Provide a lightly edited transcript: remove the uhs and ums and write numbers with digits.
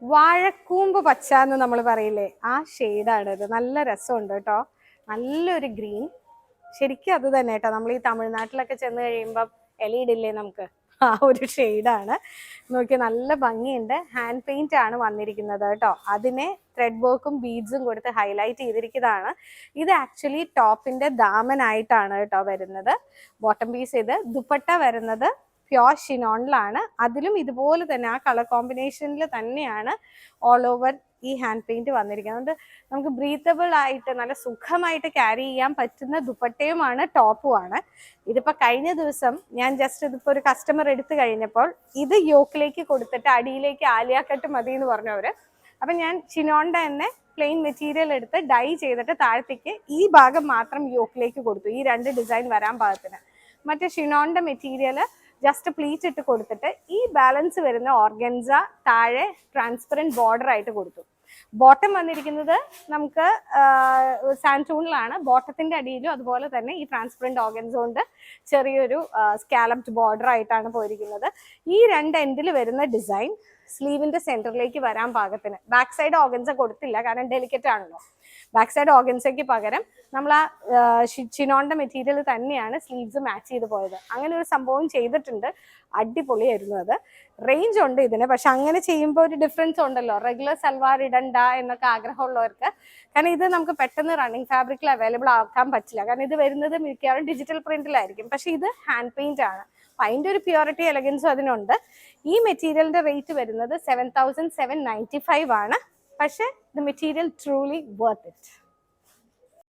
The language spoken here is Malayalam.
വാഴക്കൂമ്പ് പച്ച എന്ന് നമ്മൾ പറയില്ലേ, ആ ഷെയ്ഡാണ് ഇത്. നല്ല രസമുണ്ട് കേട്ടോ, നല്ലൊരു ഗ്രീൻ. ശരിക്കും അത് തന്നെ കേട്ടോ, നമ്മൾ ഈ തമിഴ്നാട്ടിലൊക്കെ ചെന്ന് കഴിയുമ്പം ഇലയിടില്ലേ നമുക്ക്, ആ ഒരു ഷെയ്ഡാണ്. നോക്കി നല്ല ഭംഗിയുണ്ട്. ഹാൻഡ് പെയിന്റ് ആണ് വന്നിരിക്കുന്നത് കേട്ടോ. അതിനെ ത്രെഡ് വർക്കും ബീഡ്സും കൊടുത്ത് ഹൈലൈറ്റ് ചെയ്തിരിക്കുന്നതാണ്. ഇത് ആക്ച്വലി ടോപ്പിന്റെ ദാമനായിട്ടാണ് കേട്ടോ വരുന്നത്. ബോട്ടം പീസ് ഇത്. ദുപ്പട്ട വരുന്നത് പ്യോർ ഷിനോണിലാണ്. അതിലും ഇതുപോലെ തന്നെ ആ കളർ കോമ്പിനേഷനിൽ തന്നെയാണ് ഓൾ ഓവർ ഈ ഹാൻഡ് പെയിന്റ് വന്നിരിക്കുന്നത്. നമുക്ക് ബ്രീത്തബിൾ ആയിട്ട് നല്ല സുഖമായിട്ട് ക്യാരി ചെയ്യാൻ പറ്റുന്ന ദുപ്പട്ടയുമാണ് ടോപ്പുമാണ്. ഇതിപ്പോൾ കഴിഞ്ഞ ദിവസം ഞാൻ ജസ്റ്റ് ഇതിപ്പോൾ ഒരു കസ്റ്റമർ എടുത്തു കഴിഞ്ഞപ്പോൾ ഇത് യോക്കിലേക്ക് കൊടുത്തിട്ട് അടിയിലേക്ക് ആലിയ കട്ട് മതി എന്ന് പറഞ്ഞവര്. അപ്പം ഞാൻ ഷിനോണിന്റെ തന്നെ പ്ലെയിൻ മെറ്റീരിയൽ എടുത്ത് ഡൈ ചെയ്തിട്ട് താഴത്തേക്ക് ഈ ഭാഗം മാത്രം യോക്കിലേക്ക് കൊടുത്തു, ഈ രണ്ട് ഡിസൈൻ വരാൻ പാകത്തിന്. മറ്റേ ഷിനോണിന്റെ മെറ്റീരിയൽ ജസ്റ്റ് പ്ലീറ്റ് ഇട്ട് കൊടുത്തിട്ട് ഈ ബാലൻസ് വരുന്ന ഓർഗൻസ താഴെ ട്രാൻസ്പെറൻറ്റ് ബോർഡർ ആയിട്ട് കൊടുത്തു. ബോട്ടം വന്നിരിക്കുന്നത് നമുക്ക് സാൻറ്റൂണിലാണ്. ബോട്ടത്തിന്റെ അടിയിലും അതുപോലെ തന്നെ ഈ ട്രാൻസ്പെറൻറ്റ് ഓർഗൻസ കൊണ്ട് ചെറിയൊരു സ്കാലപ്ഡ് ബോർഡർ ആയിട്ടാണ് പോയിരിക്കുന്നത്. ഈ രണ്ട് എൻഡിൽ വരുന്ന ഡിസൈൻ സ്ലീവിന്റെ സെന്ററിലേക്ക് വരാൻ പാകത്തിന്. ബാക്ക് സൈഡ് ഓർഗൻസ കൊടുത്തില്ല, കാരണം ഡെലിക്കറ്റ് ആണല്ലോ. ബാക്ക് സൈഡ് ഓർഗൻസയ്ക്ക് പകരം നമ്മൾ ആ ചിനോണിന്റെ മെറ്റീരിയൽ തന്നെയാണ് സ്ലീവ്സ് മാച്ച് ചെയ്ത് പോയത്. അങ്ങനെ ഒരു സംഭവം ചെയ്തിട്ടുണ്ട്, അടിപൊളിയായിരുന്നു അത്. റേഞ്ച് ഉണ്ട് ഇതിന്, പക്ഷെ അങ്ങനെ ചെയ്യുമ്പോൾ ഒരു ഡിഫറൻസ് ഉണ്ടല്ലോ, റെഗുലർ സൽവാർ ഇടണ്ട എന്നൊക്കെ ആഗ്രഹമുള്ളവർക്ക്. കാരണം ഇത് നമുക്ക് പെട്ടെന്ന് റണ്ണിങ് ഫാബ്രിക്കിൽ അവൈലബിൾ ആക്കാൻ പറ്റില്ല, കാരണം ഇത് വരുന്നത് മിക്കവാറും ഡിജിറ്റൽ പ്രിന്റിലായിരിക്കും. പക്ഷെ ഇത് ഹാൻഡ് പെയിന്റ് ആണ്, അതിൻ്റെ ഒരു പ്യൂരിറ്റി എലഗൻസും അതിനുണ്ട്. ഈ മെറ്റീരിയലിന്റെ റേറ്റ് വരുന്നത് 7,795 ആണ്. പക്ഷെ the material truly worth it.